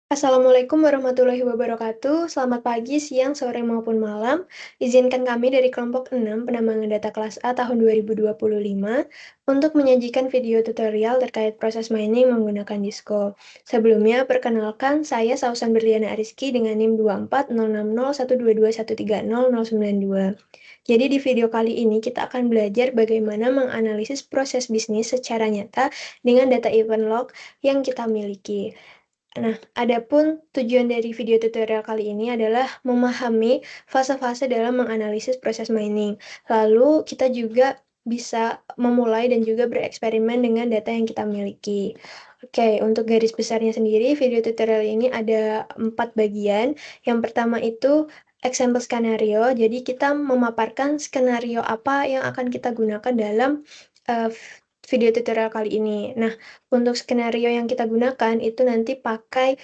Assalamualaikum warahmatullahi wabarakatuh. Selamat pagi, siang, sore, maupun malam. Izinkan kami dari kelompok 6 penambangan data kelas A tahun 2025 untuk menyajikan video tutorial terkait proses mining menggunakan Disco. Sebelumnya, perkenalkan saya Sausan Berliana Ariski dengan NIM 240601221300092. Jadi di video kali ini kita akan belajar bagaimana menganalisis proses bisnis secara nyata dengan data event log yang kita miliki. Nah, adapun tujuan dari video tutorial kali ini adalah memahami fase-fase dalam menganalisis proses mining. Lalu kita juga bisa memulai dan juga bereksperimen dengan data yang kita miliki. Oke, untuk garis besarnya sendiri, video tutorial ini ada 4 bagian. Yang pertama itu example skenario, jadi kita memaparkan skenario apa yang akan kita gunakan dalam uh, video tutorial kali ini. Nah, untuk skenario yang kita gunakan itu nanti pakai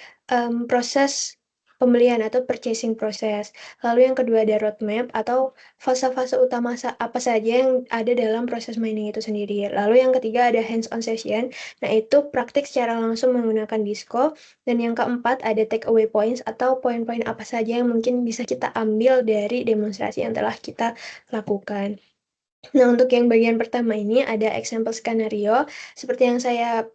proses pembelian atau purchasing proses. Lalu yang kedua ada roadmap atau fase-fase utama apa saja yang ada dalam proses mining itu sendiri. Lalu yang ketiga ada hands-on session. Nah, itu praktik secara langsung menggunakan Disco. Dan yang keempat ada take away points atau poin-poin apa saja yang mungkin bisa kita ambil dari demonstrasi yang telah kita lakukan. Nah, untuk yang bagian pertama ini ada example skenario. Seperti yang saya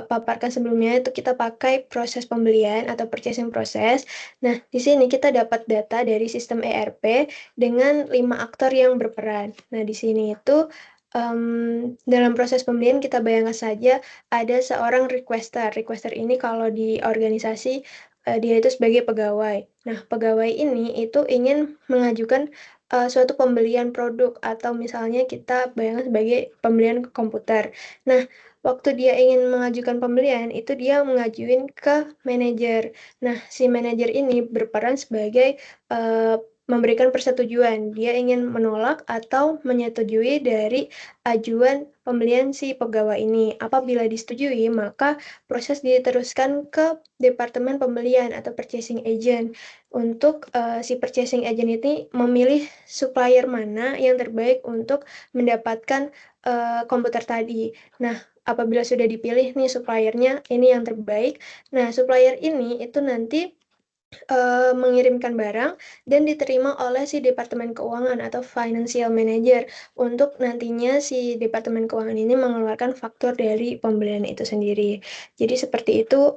paparkan sebelumnya, itu kita pakai proses pembelian atau purchasing process. Nah, di sini kita dapat data dari sistem ERP dengan 5 aktor yang berperan. Nah, di sini itu dalam proses pembelian kita bayangkan saja ada seorang requester. Requester ini kalau di organisasi dia itu sebagai pegawai. Nah, pegawai ini itu ingin mengajukan suatu pembelian produk atau misalnya kita bayangkan sebagai pembelian komputer. Nah, waktu dia ingin mengajukan pembelian itu dia mengajuin ke manajer. Nah, si manajer ini berperan sebagai memberikan persetujuan. Dia ingin menolak atau menyetujui dari ajuan pembelian si pegawai ini. Apabila disetujui, maka proses diteruskan ke departemen pembelian atau purchasing agent untuk si purchasing agent ini memilih supplier mana yang terbaik untuk mendapatkan komputer tadi. Nah, apabila sudah dipilih nih suppliernya ini yang terbaik, nah supplier ini itu nanti mengirimkan barang dan diterima oleh si Departemen Keuangan atau Financial Manager untuk nantinya si Departemen Keuangan ini mengeluarkan faktur dari pembelian itu sendiri. Jadi seperti itu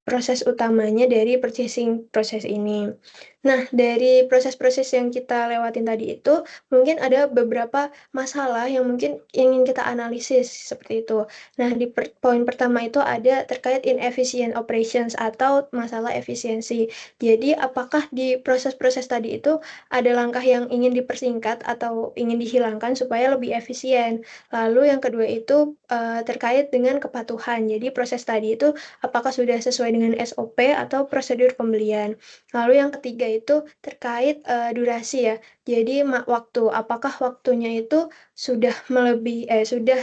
proses utamanya dari purchasing proses ini. Nah, dari proses-proses yang kita lewatin tadi itu, mungkin ada beberapa masalah yang mungkin ingin kita analisis seperti itu. Nah, di poin pertama itu ada terkait inefficient operations atau masalah efisiensi. Jadi, apakah di proses-proses tadi itu ada langkah yang ingin dipersingkat atau ingin dihilangkan supaya lebih efisien? Lalu yang kedua itu terkait dengan kepatuhan. Jadi, proses tadi itu apakah sudah sesuai dengan SOP atau prosedur pembelian? Lalu yang ketiga itu terkait durasi ya. Jadi waktu, apakah waktunya itu sudah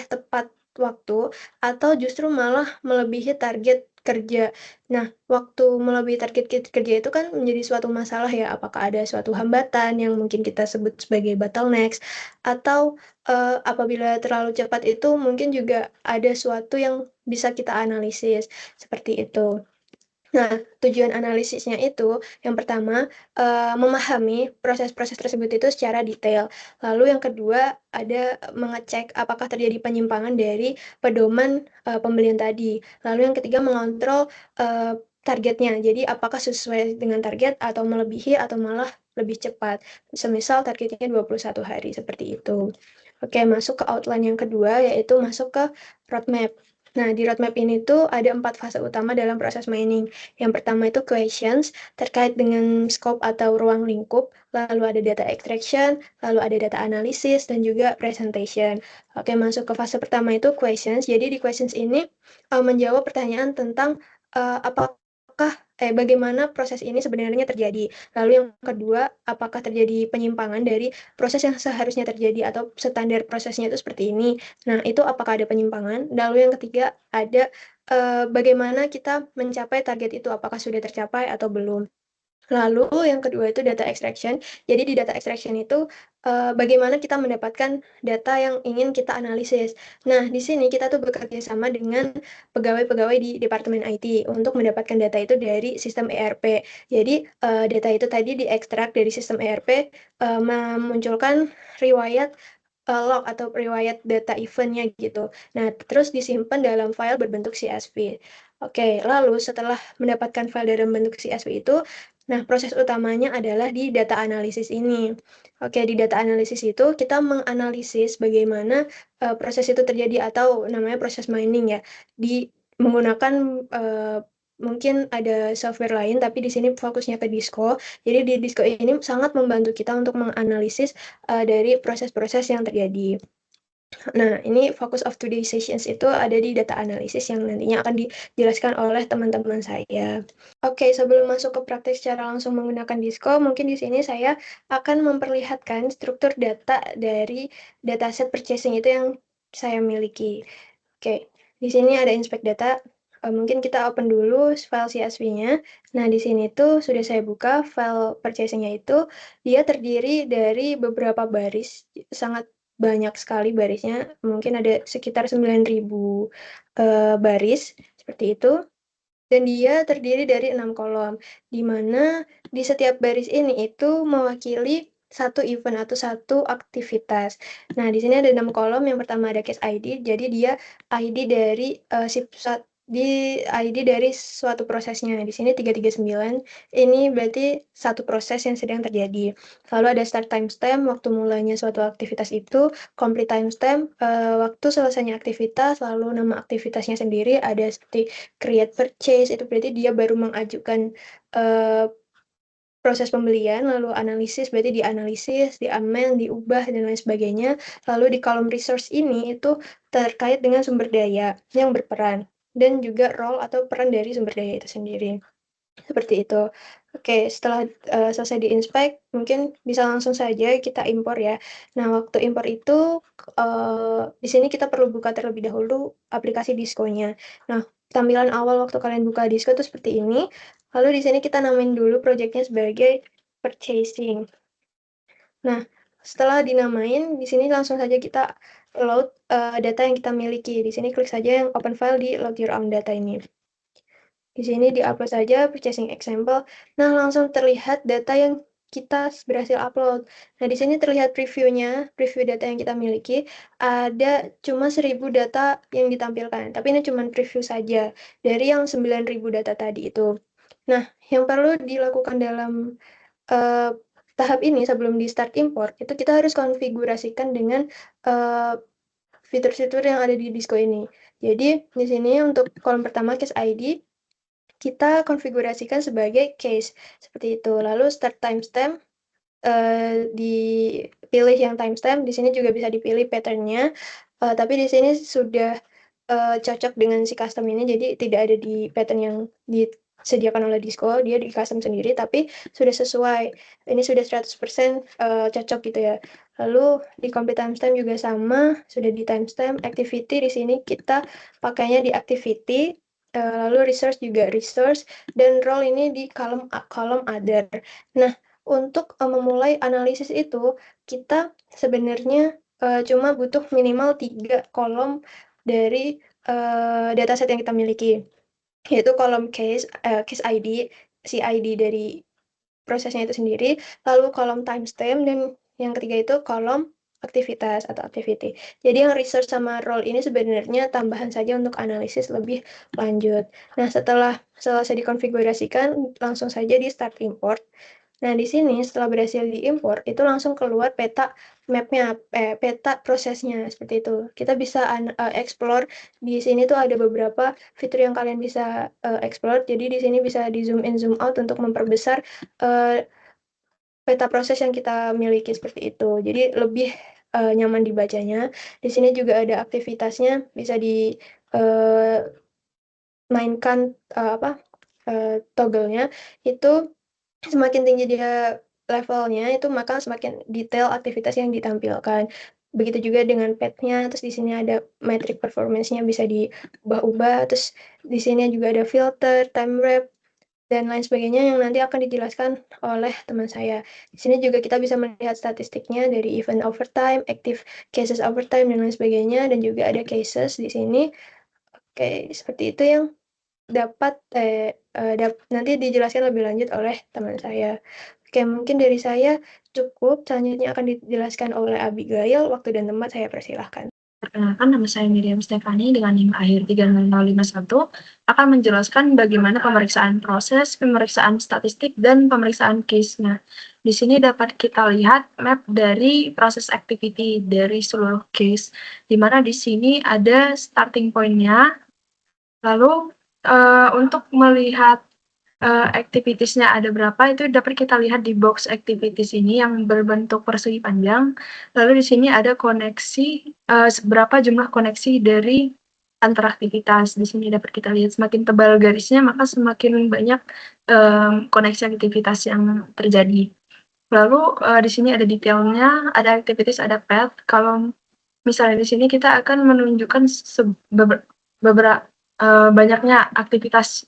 tepat waktu atau justru malah melebihi target kerja. Nah, waktu melebihi target kerja itu kan menjadi suatu masalah ya. Apakah ada suatu hambatan yang mungkin kita sebut sebagai bottlenecks atau apabila terlalu cepat itu mungkin juga ada suatu yang bisa kita analisis seperti itu. Nah, tujuan analisisnya itu yang pertama memahami proses-proses tersebut itu secara detail. Lalu yang kedua ada mengecek apakah terjadi penyimpangan dari pedoman pembelian tadi. Lalu yang ketiga mengontrol targetnya. Jadi apakah sesuai dengan target atau melebihi atau malah lebih cepat. Semisal targetnya 21 hari seperti itu. Oke, masuk ke outline yang kedua yaitu masuk ke roadmap. Nah, di roadmap ini tuh ada 4 fase utama dalam proses mining. Yang pertama itu questions terkait dengan scope atau ruang lingkup, lalu ada data extraction, lalu ada data analysis, dan juga presentation. Oke, masuk ke fase pertama itu questions. Jadi di questions ini menjawab pertanyaan tentang apakah bagaimana proses ini sebenarnya terjadi. Lalu yang kedua, apakah terjadi penyimpangan dari proses yang seharusnya terjadi atau standar prosesnya itu seperti ini. Nah, itu apakah ada penyimpangan? Lalu yang ketiga, ada bagaimana kita mencapai target itu, apakah sudah tercapai atau belum. Lalu yang kedua itu data extraction. Jadi di data extraction itu, bagaimana kita mendapatkan data yang ingin kita analisis. Nah, di sini kita tuh bekerja sama dengan pegawai-pegawai di departemen IT untuk mendapatkan data itu dari sistem ERP. Jadi, data itu tadi diekstrak dari sistem ERP, memunculkan riwayat, log atau riwayat data event-nya gitu. Nah, terus disimpan dalam file berbentuk CSV. Oke, lalu setelah mendapatkan file dalam bentuk CSV itu, nah, proses utamanya adalah di data analisis ini. Oke, di data analisis itu kita menganalisis bagaimana proses itu terjadi atau namanya proses mining ya. Di menggunakan mungkin ada software lain, tapi di sini fokusnya ke Disco. Jadi di Disco ini sangat membantu kita untuk menganalisis dari proses-proses yang terjadi. Nah, ini focus of today's sessions itu ada di data analisis yang nantinya akan dijelaskan oleh teman-teman saya. Oke, sebelum masuk ke praktik secara langsung menggunakan Disco, mungkin di sini saya akan memperlihatkan struktur data dari dataset purchasing itu yang saya miliki. Oke, di sini ada inspect data. Mungkin kita open dulu file CSV-nya. Nah, di sini tuh sudah saya buka file purchasing-nya itu. Dia terdiri dari beberapa baris, sangat banyak sekali barisnya. Mungkin ada sekitar 9.000 baris, seperti itu. Dan dia terdiri dari 6 kolom, di mana di setiap baris ini itu mewakili satu event atau satu aktivitas. Nah, di sini ada 6 kolom. Yang pertama ada case ID, jadi dia ID dari ID dari suatu prosesnya. Di sini 339, ini berarti satu proses yang sedang terjadi. Lalu ada start timestamp, waktu mulanya suatu aktivitas itu, complete timestamp, waktu selesainya aktivitas, lalu nama aktivitasnya sendiri, ada seperti create purchase, itu berarti dia baru mengajukan proses pembelian, lalu analisis berarti dianalisis, diamend, diubah, dan lain sebagainya. Lalu di kolom resource ini itu terkait dengan sumber daya yang berperan, dan juga role atau peran dari sumber daya itu sendiri. Seperti itu. Oke, setelah selesai di-inspect, mungkin bisa langsung saja kita impor ya. Nah, waktu impor itu, di sini kita perlu buka terlebih dahulu aplikasi Disco-nya. Nah, tampilan awal waktu kalian buka Disco itu seperti ini. Lalu di sini kita namain dulu project-nya sebagai purchasing. Nah, setelah dinamain, di sini langsung saja kita load data yang kita miliki. Di sini klik saja yang open file di load your own data ini. Di sini di-upload saja purchasing example. Nah, langsung terlihat data yang kita berhasil upload. Nah, di sini terlihat previewnya, preview data yang kita miliki. Ada cuma 1.000 data yang ditampilkan, tapi ini cuma preview saja dari yang 9.000 data tadi itu. Nah, yang perlu dilakukan dalam tahap ini sebelum di start import, itu kita harus konfigurasikan dengan fitur-fitur yang ada di Disco ini. Jadi, di sini untuk kolom pertama case ID, kita konfigurasikan sebagai case, seperti itu. Lalu start timestamp, dipilih yang timestamp, di sini juga bisa dipilih pattern-nya, tapi di sini sudah cocok dengan si custom ini, jadi tidak ada di pattern yang disediakan oleh Disco, dia di custom sendiri, tapi sudah sesuai. Ini sudah 100% cocok gitu ya. Lalu di complete timestamp juga sama, sudah di timestamp. Activity di sini kita pakainya di activity, lalu resource juga resource, dan role ini di kolom other. Nah, untuk memulai analisis itu, kita sebenarnya cuma butuh minimal 3 kolom dari dataset yang kita miliki, yaitu kolom case ID, si ID dari prosesnya itu sendiri, lalu kolom timestamp, dan yang ketiga itu kolom aktivitas atau activity. Jadi yang research sama role ini sebenarnya tambahan saja untuk analisis lebih lanjut. Nah, setelah selesai dikonfigurasikan, langsung saja di start import. Nah, di sini setelah berhasil diimpor, itu langsung keluar peta mapnya, peta prosesnya, seperti itu. Kita bisa explore, di sini tuh ada beberapa fitur yang kalian bisa explore, jadi di sini bisa di zoom in, zoom out untuk memperbesar peta proses yang kita miliki, seperti itu. Jadi lebih nyaman dibacanya. Di sini juga ada aktivitasnya, bisa di mainkan toggle-nya, itu semakin tinggi dia levelnya, itu maka semakin detail aktivitas yang ditampilkan. Begitu juga dengan pet-nya, terus di sini ada metric performance-nya bisa diubah-ubah, terus di sini juga ada filter, time wrap, dan lain sebagainya yang nanti akan dijelaskan oleh teman saya. Di sini juga kita bisa melihat statistiknya dari event overtime, active cases overtime, dan lain sebagainya, dan juga ada cases di sini. Oke, seperti itu yang dapat nanti dijelaskan lebih lanjut oleh teman saya. Oke, mungkin dari saya cukup, selanjutnya akan dijelaskan oleh Abigail. Waktu dan tempat saya persilahkan. Perkenalkan, nama saya Miriam Stefani dengan NIM akhir 30051 akan menjelaskan bagaimana pemeriksaan proses, pemeriksaan statistik, dan pemeriksaan case-nya. Di sini dapat kita lihat map dari proses activity dari seluruh case, di mana di sini ada starting point-nya. Lalu untuk melihat activities-nya ada berapa itu dapat kita lihat di box activities ini yang berbentuk persegi panjang. Lalu di sini ada koneksi berapa jumlah koneksi dari antar aktivitas. Di sini dapat kita lihat semakin tebal garisnya maka semakin banyak koneksi aktivitas yang terjadi. Lalu di sini ada detailnya, ada activities, ada path. Kalau misalnya di sini kita akan menunjukkan beberapa banyaknya aktivitas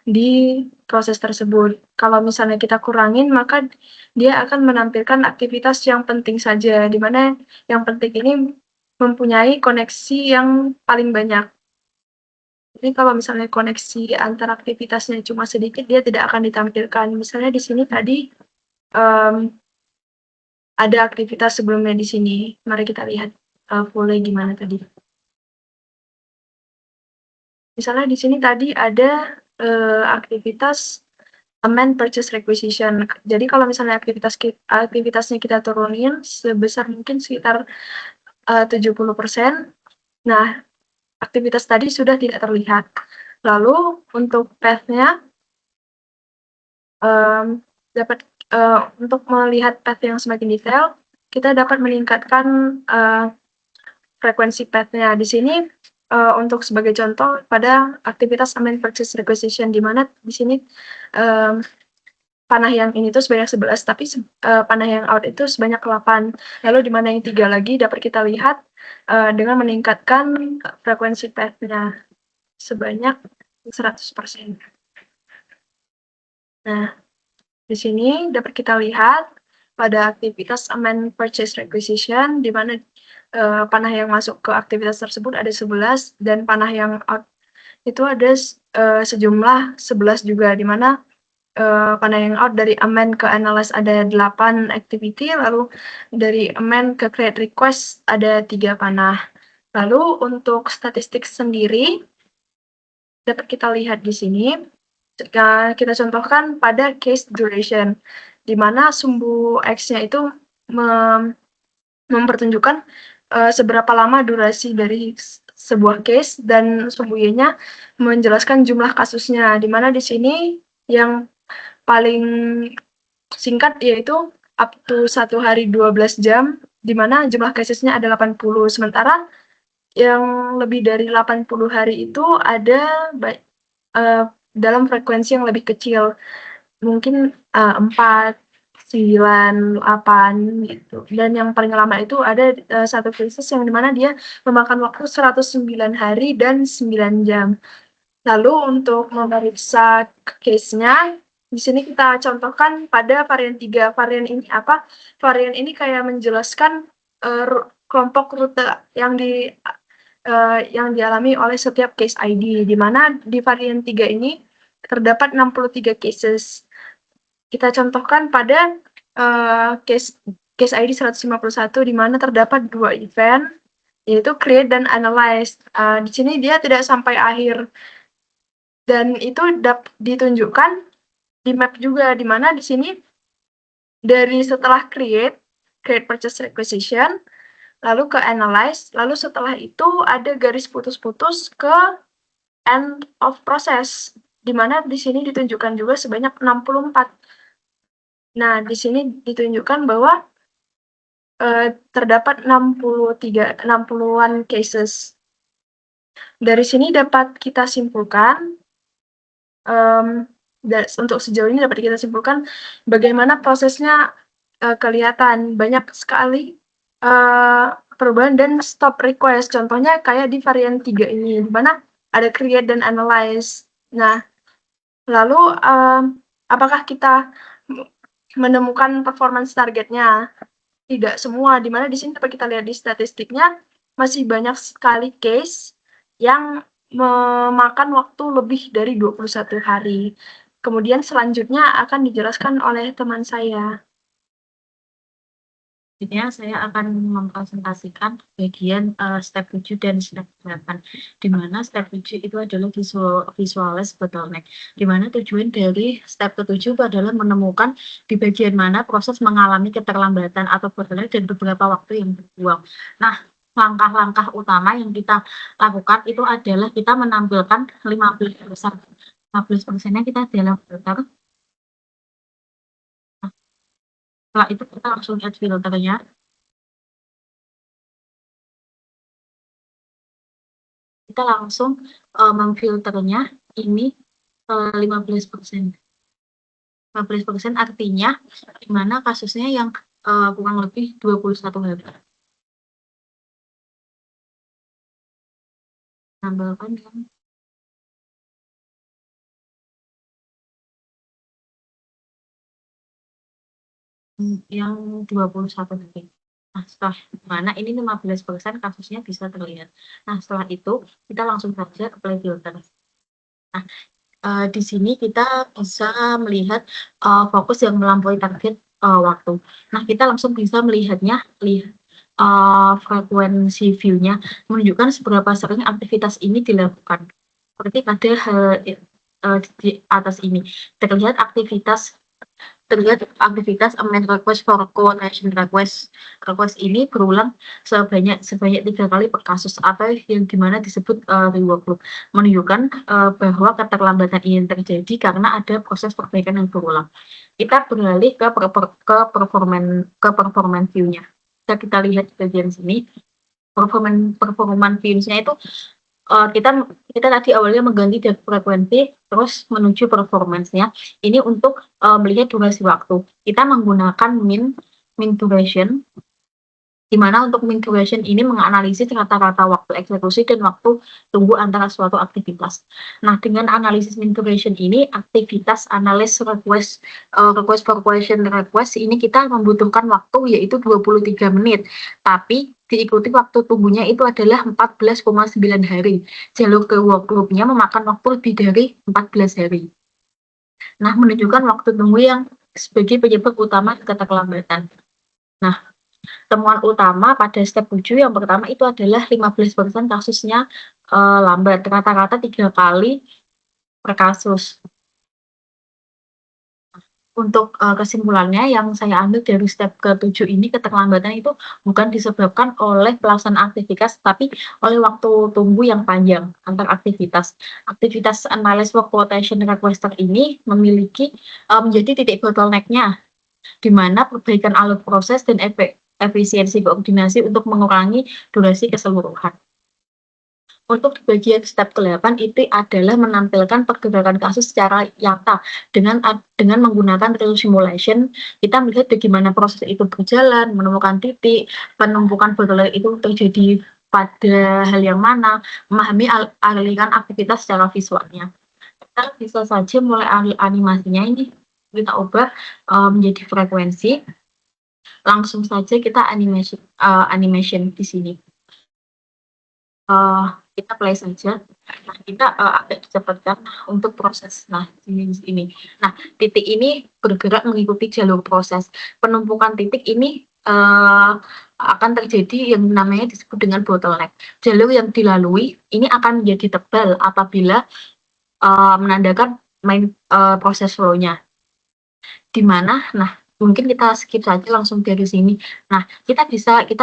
di proses tersebut. Kalau misalnya kita kurangin, maka dia akan menampilkan aktivitas yang penting saja, di mana yang penting ini mempunyai koneksi yang paling banyak. Jadi kalau misalnya koneksi antar aktivitasnya cuma sedikit, dia tidak akan ditampilkan. Misalnya di sini tadi ada aktivitas sebelumnya di sini. Mari kita lihat full-nya gimana tadi. Misalnya di sini tadi ada aktivitas amend purchase requisition. Jadi kalau misalnya aktivitasnya kita turunin sebesar mungkin sekitar 70%. Nah, aktivitas tadi sudah tidak terlihat. Lalu untuk path-nya dapat untuk melihat path yang semakin detail, kita dapat meningkatkan frekuensi path-nya. Di sini untuk sebagai contoh pada aktivitas amend purchase requisition, di mana di sini panah yang ini tuh sebanyak 11, tapi panah yang out itu sebanyak 8. Lalu di mana yang 3 lagi dapat kita lihat dengan meningkatkan frekuensi path-nya sebanyak 100%. Nah, di sini dapat kita lihat pada aktivitas amend purchase requisition, di mana panah yang masuk ke aktivitas tersebut ada 11, dan panah yang out itu ada sejumlah 11 juga, di mana panah yang out dari amend ke analyze ada 8 activity, lalu dari amend ke create request ada 3 panah. Lalu untuk statistik sendiri dapat kita lihat di sini, kita contohkan pada case duration, di mana sumbu X-nya itu mempertunjukkan seberapa lama durasi dari sebuah case, dan sumbu Y-nya menjelaskan jumlah kasusnya, di mana di sini yang paling singkat yaitu up to 1 hari 12 jam, di mana jumlah casesnya ada 80, sementara yang lebih dari 80 hari itu ada dalam frekuensi yang lebih kecil, mungkin 4, 9, 8 gitu. Dan yang paling lama itu ada satu cases yang dimana dia memakan waktu 109 hari dan 9 jam. Lalu untuk memeriksa case-nya, di sini kita contohkan pada varian 3. Varian ini apa? Varian ini kayak menjelaskan kelompok rute yang dialami oleh setiap case ID, di mana di varian 3 ini terdapat 63 cases. Kita contohkan pada case ID 151, di mana terdapat 2 event, yaitu create dan analyze. Di sini dia tidak sampai akhir, dan itu ditunjukkan di map juga, di mana di sini dari setelah create purchase requisition, lalu ke analyze, lalu setelah itu ada garis putus-putus ke end of process, di mana di sini ditunjukkan juga sebanyak 64. Nah, di sini ditunjukkan bahwa terdapat 60-an cases. Dari sini dapat kita simpulkan untuk sejauh ini dapat kita simpulkan bagaimana prosesnya kelihatan banyak sekali perubahan dan stop request. Contohnya kayak di varian 3 ini, di mana ada create dan analyze. Nah, Lalu, apakah kita menemukan performance targetnya? Tidak semua, di mana di sini dapat kita lihat di statistiknya, masih banyak sekali case yang memakan waktu lebih dari 21 hari. Kemudian selanjutnya akan dijelaskan oleh teman saya. Selanjutnya saya akan mempresentasikan bagian step 7 dan step 8, di mana step 7 itu adalah visualize bottleneck, di mana tujuan dari step ke-7 itu adalah menemukan di bagian mana proses mengalami keterlambatan atau bottleneck dan beberapa waktu yang terbuang. Nah, langkah-langkah utama yang kita lakukan itu adalah kita menampilkan 15%. 15%-nya kita adalah filter. Setelah itu kita langsung add filternya. Kita langsung memfilternya ini 15%. 15% artinya di mana kasusnya yang kurang lebih 21 hari. Tambahkan yang 21 hari. Nah, setelah mana ini 15% kasusnya bisa terlihat. Nah, setelah itu kita langsung saja apply filter. Nah, di sini kita bisa melihat fokus yang melampaui target waktu. Nah, kita langsung bisa melihatnya, frekuensi view-nya menunjukkan seberapa sering aktivitas ini dilakukan. Seperti pada di atas ini terlihat aktivitas amend request for quotation request ini berulang sebanyak 3 kali per kasus atau yang dimana disebut rework loop, menunjukkan bahwa keterlambatan ini terjadi karena ada proses perbaikan yang berulang. Kita beralih ke performance view-nya. Kita lihat di bagian sini performance view-nya itu kita tadi awalnya mengganti dari frekuensi terus menuju performance-nya. Ini untuk melihat durasi waktu. Kita menggunakan min duration, di mana untuk min duration ini menganalisis rata-rata waktu eksekusi dan waktu tunggu antara suatu aktivitas. Nah, dengan analisis min duration ini, aktivitas analysis request for question request ini kita membutuhkan waktu yaitu 23 menit. Tapi diikuti waktu tunggunya itu adalah 14,9 hari. Jalur ke work loop-nya memakan waktu lebih dari 14 hari. Nah, menunjukkan waktu tunggu yang sebagai penyebab utama keterlambatan. Nah, temuan utama pada step 7 yang pertama itu adalah 15% kasusnya lambat, rata-rata 3 kali per kasus. Untuk kesimpulannya yang saya ambil dari step ke-7 ini, keterlambatan itu bukan disebabkan oleh pelaksanaan aktivitas, tapi oleh waktu tunggu yang panjang antar aktivitas. Aktivitas analysis work quotation requester ini memiliki menjadi titik bottleneck-nya, di mana perbaikan alur proses dan efisiensi koordinasi untuk mengurangi durasi keseluruhan. Untuk di bagian step ke-8 itu adalah menampilkan pergerakan kasus secara nyata dengan menggunakan real simulation. Kita melihat bagaimana proses itu berjalan, menemukan titik, penumpukan bottleneck itu terjadi pada hal yang mana, memahami aliran aktivitas secara visualnya. Kita bisa saja mulai animasinya ini kita ubah menjadi frekuensi. Langsung saja kita animation di sini. Kita play saja. Nah, kita agak dicepatkan untuk proses. Nah, ini. Nah, titik ini bergerak mengikuti jalur proses. Penumpukan titik ini akan terjadi yang namanya disebut dengan bottleneck. Jalur yang dilalui ini akan menjadi tebal apabila menandakan proses flow-nya. Di mana, nah mungkin kita skip saja langsung dari sini. Nah, kita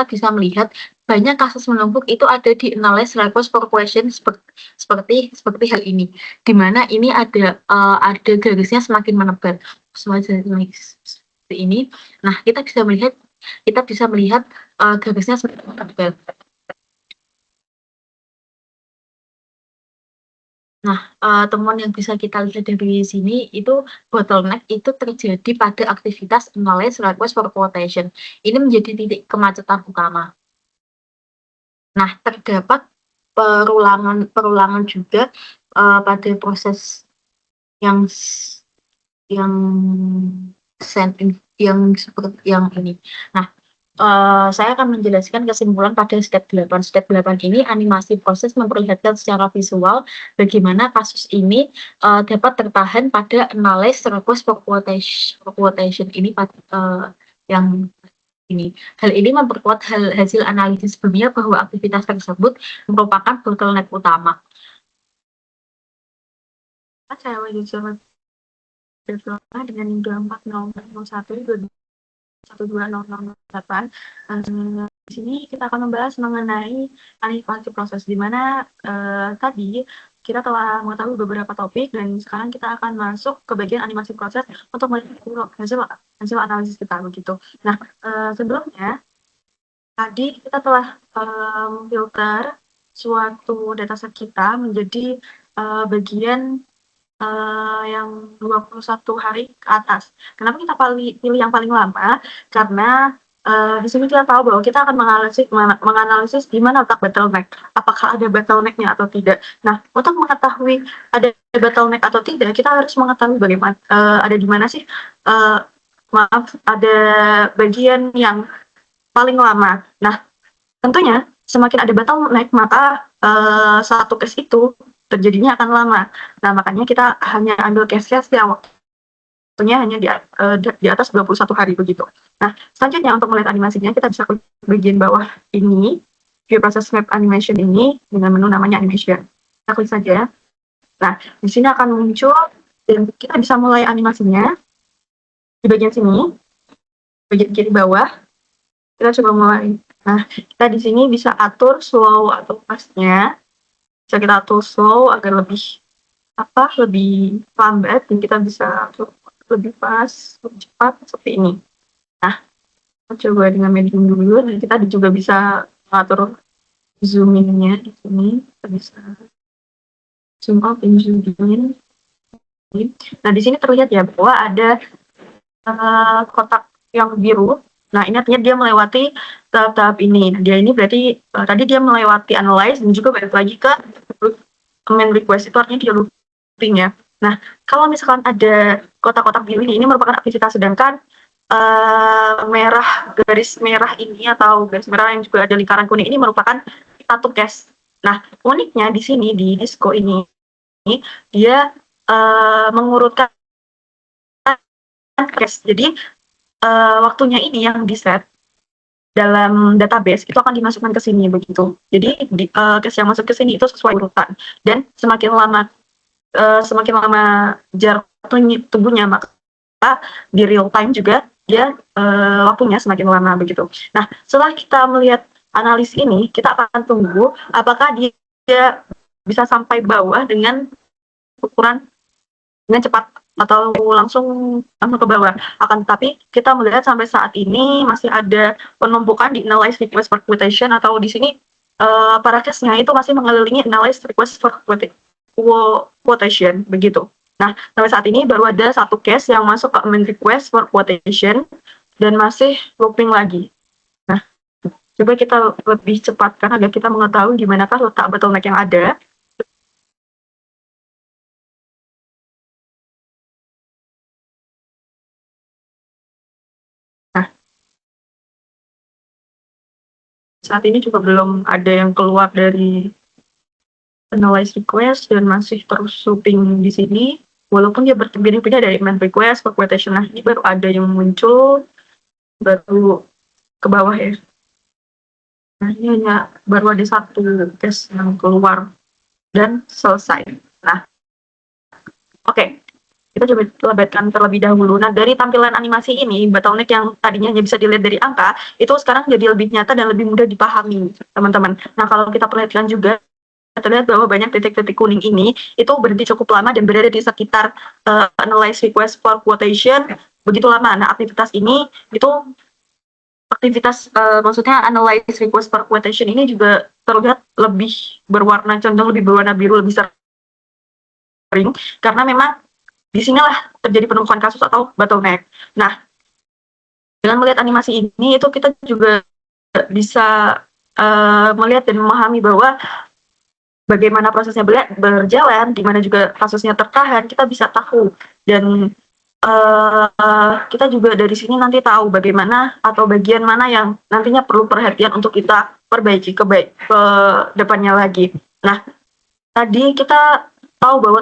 bisa melihat banyak kasus menumpuk itu ada di analysis request for question seperti hal ini, di mana ini ada garisnya semakin menebal seperti ini. Nah, kita bisa melihat garisnya semakin menebal. Nah, temuan yang bisa kita lihat dari sini itu bottleneck itu terjadi pada aktivitas analysis request for quotation. Ini menjadi titik kemacetan utama. Nah, terdapat perulangan juga pada proses yang yang seperti yang ini. Nah, saya akan menjelaskan kesimpulan pada step 8. Step 8 ini animasi proses memperlihatkan secara visual bagaimana kasus ini dapat tertahan pada analyze request for quotation ini yang ini. Hal ini memperkuat hasil analisis sebelumnya bahwa aktivitas tersebut merupakan bottleneck utama. Saya lanjut dengan 24.001 12.008. Di sini kita akan membahas mengenai animasi proses, di mana tadi kita telah mengetahui beberapa topik dan sekarang kita akan masuk ke bagian animasi proses untuk melihat hasil analisis kita begitu. Nah, sebelumnya tadi kita telah filter suatu dataset kita menjadi bagian yang 21 hari ke atas. Kenapa kita pilih yang paling lama? Karena di sini kita tahu bahwa kita akan menganalisis di mana letak bottleneck. Apakah ada bottleneck-nya atau tidak. Nah, untuk mengetahui ada bottleneck atau tidak, kita harus mengetahui bagaimana ada di mana sih ada bagian yang paling lama. Nah, tentunya semakin ada bottleneck, maka satu case itu terjadinya akan lama. Nah, makanya kita hanya ambil case-case yang waktunya hanya di atas 21 hari begitu. Nah, selanjutnya untuk melihat animasinya, kita bisa klik bagian bawah ini, view process map animation ini, dengan menu namanya animation. Kita klik saja. Nah, di sini akan muncul, dan kita bisa mulai animasinya di bagian sini, bagian kiri bawah. Kita coba mulai. Nah, kita di sini bisa atur slow atau fast-nya. Bisa kita atur slow agar lebih lambat, dan kita bisa atur lebih fast, lebih cepat seperti ini. Nah, kita coba dengan medium dulu, dan kita juga bisa atur zoom in-nya di sini. Kita bisa zoom out dan zoom in. Nah, di sini terlihat ya bahwa ada kotak yang biru. Nah, ini artinya dia melewati tahap-tahap ini. Dia ini berarti tadi dia melewati analyze dan juga balik lagi ke command request. Itu artinya dia looping ya. Nah, kalau misalkan ada kotak-kotak biru ini merupakan aktivitas, sedangkan garis merah ini atau garis merah yang juga ada lingkaran kuning ini merupakan satu case. Nah, uniknya di sini di Disco ini dia mengurutkan case. Jadi waktunya ini yang di set dalam database itu akan dimasukkan ke sini begitu. Jadi case yang masuk ke sini itu sesuai urutan, dan semakin lama jarak tunggunya, maka di real time juga dia waktunya semakin lama begitu. Nah, setelah kita melihat analis ini, kita akan tunggu apakah dia bisa sampai bawah dengan ukuran dengan cepat atau langsung ke bawah. Akan tetapi kita melihat sampai saat ini masih ada penumpukan di analyze request for quotation, atau di sini para case-nya itu masih mengelilingi analyze request for quotation begitu. Nah, sampai saat ini baru ada satu case yang masuk ke amend request for quotation dan masih looping lagi. Nah, coba kita lebih cepatkan agar kita mengetahui di manakah letak bottleneck yang ada. Saat ini juga belum ada yang keluar dari analyze request dan masih terus looping di sini, walaupun dia pindah dari amend request for quotation. Nah, ini baru ada yang muncul baru ke bawah ya. Nah, ini hanya baru ada satu case yang keluar dan selesai. Nah, oke. Kita coba lebatkan terlebih dahulu. Nah, dari tampilan animasi ini, bottleneck yang tadinya hanya bisa dilihat dari angka, itu sekarang jadi lebih nyata dan lebih mudah dipahami, teman-teman. Nah, kalau kita perhatikan juga, terlihat bahwa banyak titik-titik kuning ini, itu berhenti cukup lama dan berada di sekitar analyze request for quotation, begitu lama. Nah, maksudnya analyze request for quotation ini juga terlihat lebih berwarna, condong lebih berwarna biru, lebih sering, karena memang disinilah terjadi penumpukan kasus atau bottleneck. Nah, dengan melihat animasi ini, itu kita juga bisa melihat dan memahami bahwa bagaimana prosesnya berjalan, di mana juga kasusnya tertahan, kita bisa tahu. Dan kita juga dari sini nanti tahu bagaimana atau bagian mana yang nantinya perlu perhatian untuk kita perbaiki ke depannya lagi. Nah, tadi kita tahu bahwa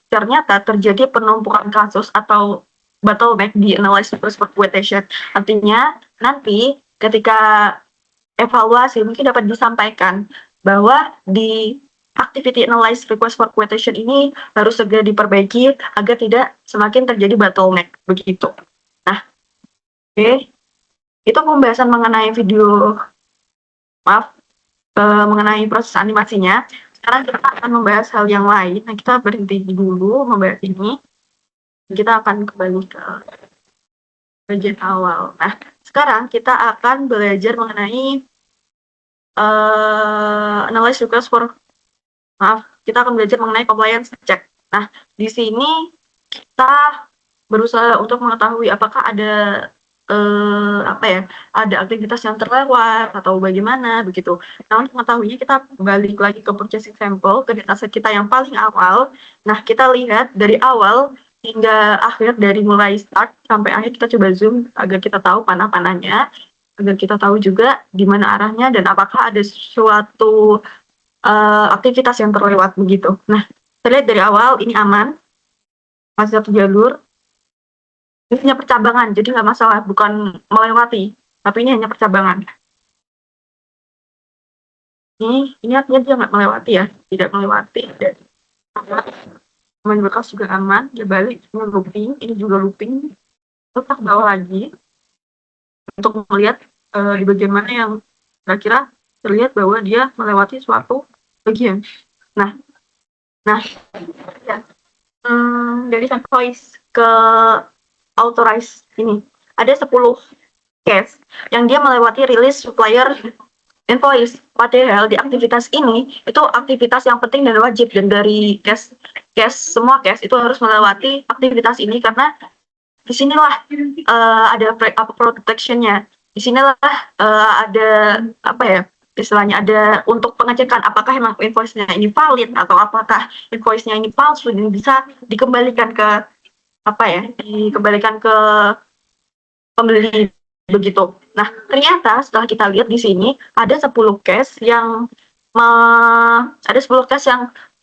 ternyata terjadi penumpukan kasus atau bottleneck di analysis request quotation. Artinya nanti ketika evaluasi mungkin dapat disampaikan bahwa di activity analysis request for quotation ini harus segera diperbaiki agar tidak semakin terjadi bottleneck begitu. Nah, oke. Itu pembahasan mengenai mengenai proses animasinya. Sekarang kita akan membahas hal yang lain. Nah, kita berhenti dulu membahas ini. Kita akan kembali ke bagian awal. Nah, sekarang kita akan belajar mengenai analysis request for kita akan belajar mengenai compliance check. Nah, di sini kita berusaha untuk mengetahui apakah ada ada aktivitas yang terlewat atau bagaimana begitu. Nah, untuk mengetahuinya kita balik lagi ke purchasing sample, ke dataset kita yang paling awal. Nah, kita lihat dari awal hingga akhir, dari mulai start sampai akhir, kita coba zoom agar kita tahu panah-panahnya, agar kita tahu juga di mana arahnya dan apakah ada suatu aktivitas yang terlewat begitu. Nah, terlihat dari awal ini aman, masih satu jalur. Ini hanya percabangan, jadi nggak masalah, bukan melewati, tapi ini hanya percabangan. Ini artinya dia nggak melewati ya, tidak melewati. Main bekas juga aman, dia balik, ini looping, ini juga looping. Tetap bawah lagi untuk melihat di bagian mana yang kira-kira terlihat bahwa dia melewati suatu bagian. Nah, ya. Dari invoice ke authorize ini ada 10 case yang dia melewati release supplier invoice. Padahal di aktivitas ini itu aktivitas yang penting dan wajib, dan dari semua case itu harus melewati aktivitas ini karena disinilah ada protection-nya. Disinilah ada istilahnya ada untuk pengecekan apakah emang invoice-nya ini valid atau apakah invoice-nya ini palsu dan bisa dikembalikan ke dikembalikan ke pembeli begitu. Nah, ternyata setelah kita lihat di sini ada 10 case yang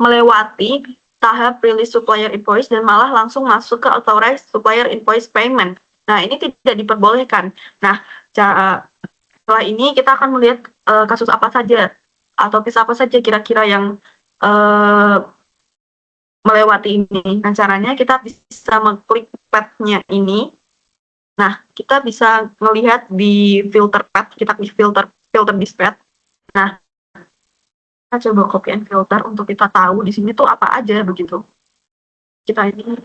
melewati tahap release supplier invoice dan malah langsung masuk ke authorized supplier invoice payment. Nah, ini tidak diperbolehkan. Nah, setelah ini kita akan melihat kasus apa saja atau kisah apa saja kira-kira yang melewati ini. Nah, caranya kita bisa mengklik path-nya ini. Nah, kita bisa melihat di filter path, kita klik filter this path. Nah, kita coba copy and filter untuk kita tahu di sini tuh apa aja begitu. Kita ini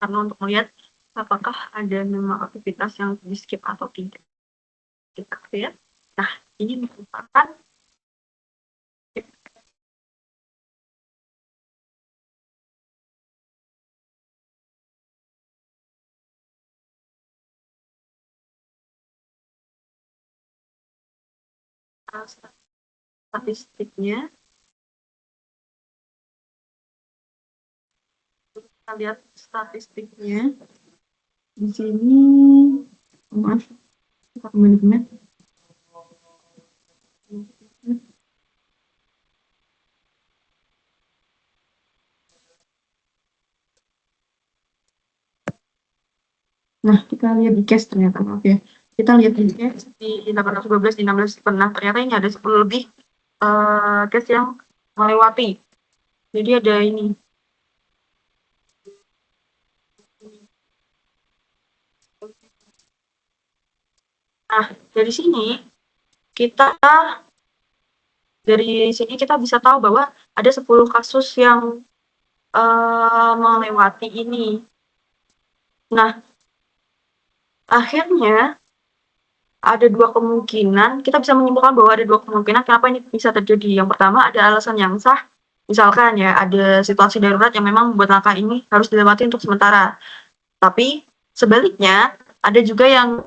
karena untuk melihat apakah ada memang aktivitas yang di skip atau tidak. Kita lihat. Nah, ini merupakan statistiknya. Kita lihat statistiknya di sini. Maaf, kita kembali ke map. Nah, kita lihat di case ternyata, maaf ya. Kita lihat di case di 812, di 16 pernah, ternyata ini ada 10 lebih case yang melewati. Jadi ada ini. Nah, dari sini kita bisa tahu bahwa ada 10 kasus yang melewati ini. Nah, akhirnya ada 2 kemungkinan, kita bisa menyimpulkan bahwa ada 2 kemungkinan kenapa ini bisa terjadi. Yang pertama, ada alasan yang sah, misalkan ya ada situasi darurat yang memang membuat langkah ini harus dilewati untuk sementara. Tapi Sebaliknya, ada juga yang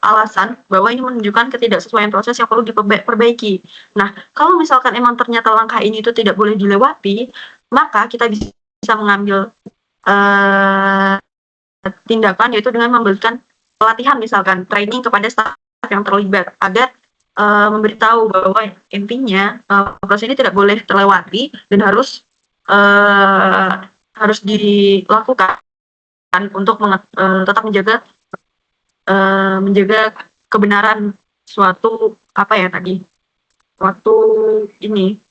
alasan bahwa ini menunjukkan ketidaksesuaian proses yang perlu diperbaiki. Nah, kalau misalkan emang ternyata langkah ini itu tidak boleh dilewati, maka kita bisa mengambil tindakan, yaitu dengan memberikan pelatihan, misalkan training kepada staf yang terlibat agar memberitahu bahwa intinya proses ini tidak boleh terlewati dan harus dilakukan untuk tetap menjaga kebenaran suatu suatu ini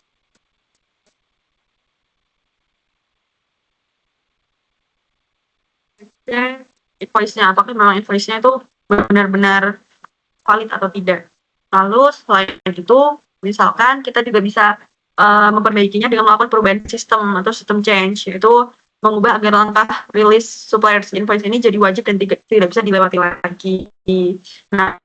invoice-nya, apakah memang invoice-nya itu benar-benar valid atau tidak. Lalu selain itu, misalkan kita juga bisa memperbaikinya dengan melakukan perubahan sistem atau sistem change, yaitu mengubah agar langkah rilis suppliers invoice ini jadi wajib dan tidak bisa dilewati lagi. Nah,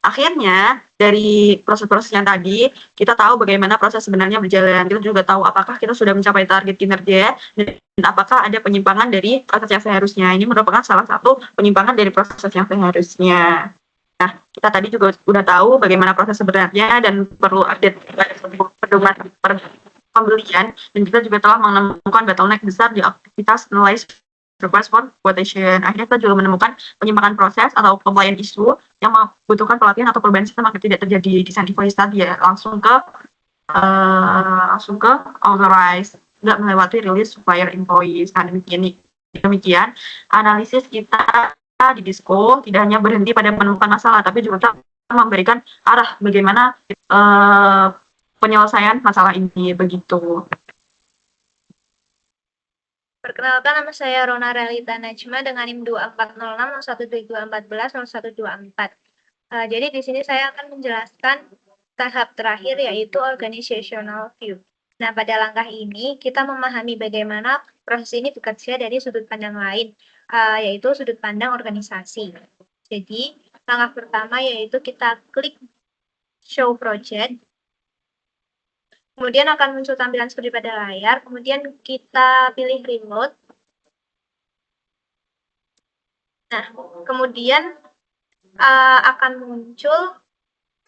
akhirnya dari proses-proses yang tadi, kita tahu bagaimana proses sebenarnya berjalan. Kita juga tahu apakah kita sudah mencapai target kinerja dan apakah ada penyimpangan dari proses yang seharusnya. Ini merupakan salah satu penyimpangan dari proses yang seharusnya. Nah, kita tadi juga sudah tahu bagaimana proses sebenarnya dan perlu update pedoman pembelian, dan kita juga telah menemukan bottleneck besar di aktivitas analyze request for quotation. Akhirnya kita juga menemukan penyimpangan proses atau compliance issue yang membutuhkan pelatihan atau perubahan sistem agar tidak terjadi desain invoice tadi ya, langsung ke authorize, tidak melewati release supplier invoice. Nah, demikian analisis kita di Disco tidak hanya berhenti pada menemukan masalah, tapi juga memberikan arah bagaimana penyelesaian masalah ini, begitu. Perkenalkan, nama saya Rona Relita Najma dengan NIM 2406 0174 0124. Jadi di sini saya akan menjelaskan tahap terakhir, yaitu organizational view. Nah, pada langkah ini kita memahami bagaimana proses ini bekerja dari sudut pandang lain, yaitu sudut pandang organisasi. Jadi, langkah pertama yaitu kita klik show project. Kemudian akan muncul tampilan seperti pada layar, kemudian kita pilih remote. Nah, kemudian akan muncul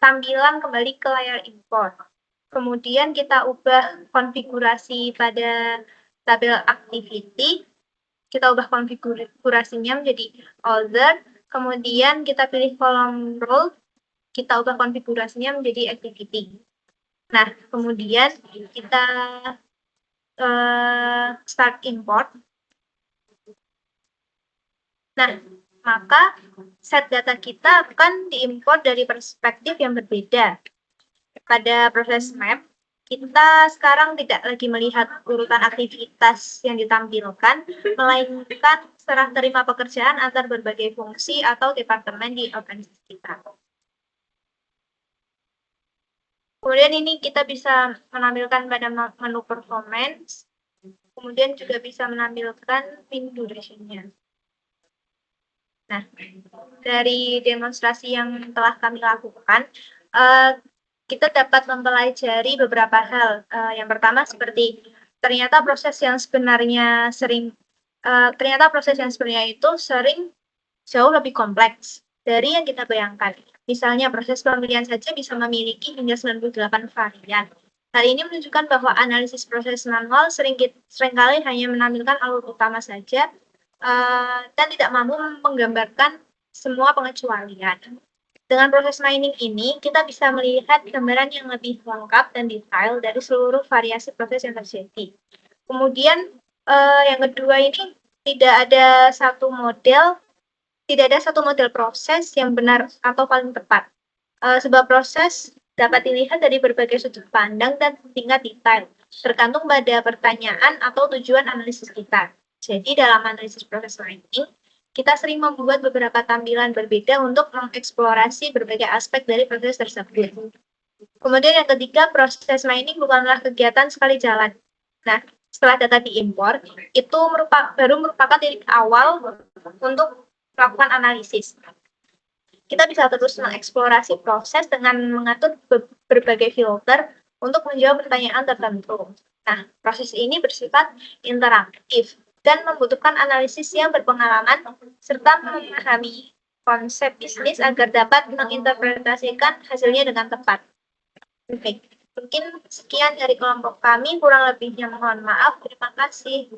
tampilan kembali ke layar import. Kemudian kita ubah konfigurasi pada tabel activity, kita ubah konfigurasinya menjadi order, kemudian kita pilih kolom role, kita ubah konfigurasinya menjadi activity. Nah, kemudian kita start import. Nah, maka set data kita akan diimport dari perspektif yang berbeda. Pada proses map, kita sekarang tidak lagi melihat urutan aktivitas yang ditampilkan, melainkan serah terima pekerjaan antar berbagai fungsi atau departemen di organisasi kita. Kemudian ini kita bisa menampilkan pada menu performance, kemudian juga bisa menampilkan pin duration-nya. Nah, dari demonstrasi yang telah kami lakukan, kita dapat mempelajari beberapa hal. Yang pertama seperti ternyata proses yang sebenarnya itu sering jauh lebih kompleks dari yang kita bayangkan. Misalnya proses pemilihan saja bisa memiliki hingga 98 varian. Hal ini menunjukkan bahwa analisis proses manual seringkali hanya menampilkan alur utama saja dan tidak mampu menggambarkan semua pengecualian. Dengan proses mining ini, kita bisa melihat gambaran yang lebih lengkap dan detail dari seluruh variasi proses yang terjadi. Kemudian yang kedua ini tidak ada satu model proses yang benar atau paling tepat. Sebuah proses dapat dilihat dari berbagai sudut pandang dan tingkat detail, tergantung pada pertanyaan atau tujuan analisis kita. Jadi dalam analisis proses mining, kita sering membuat beberapa tampilan berbeda untuk mengeksplorasi berbagai aspek dari proses tersebut. Kemudian yang ketiga, proses mining bukanlah kegiatan sekali jalan. Nah, setelah data diimpor, itu baru merupakan titik awal untuk melakukan analisis. Kita bisa terus mengeksplorasi proses dengan mengatur berbagai filter untuk menjawab pertanyaan tertentu. Nah, proses ini bersifat interaktif. dan membutuhkan analisis yang berpengalaman serta memahami konsep bisnis agar dapat menginterpretasikan hasilnya dengan tepat. Oke, mungkin sekian dari kelompok kami, kurang lebihnya mohon maaf. Terima kasih.